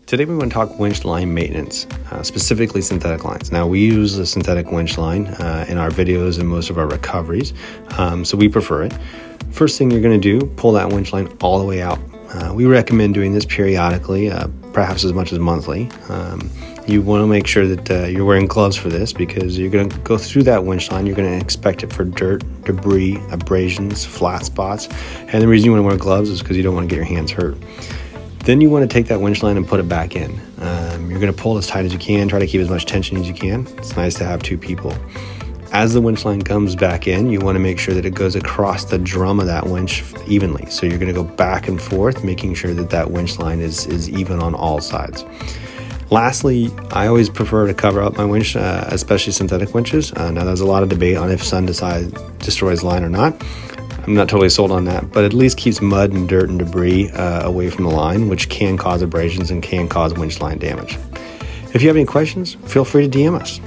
Today we want to talk winch line maintenance, specifically synthetic lines. Now we use a synthetic winch line in our videos and most of our recoveries, so we prefer it. First thing you're going to do, pull that winch line all the way out. We recommend doing this periodically, perhaps as much as monthly. You want to make sure that you're wearing gloves for this because you're going to go through that winch line. You're going to inspect it for dirt, debris, abrasions, flat spots. And the reason you want to wear gloves is because you don't want to get your hands hurt. Then you want to take that winch line and put it back in. You're going to pull as tight as you can, try to keep as much tension as you can. It's nice to have two people. As the winch line comes back in, you want to make sure that it goes across the drum of that winch evenly. So you're going to go back and forth, making sure that that winch line is even on all sides. Lastly, I always prefer to cover up my winch, especially synthetic winches. Now there's a lot of debate on if sun destroys line or not. I'm not totally sold on that, but at least keeps mud and dirt and debris away from the line, which can cause abrasions and can cause winch line damage. If you have any questions, feel free to DM us.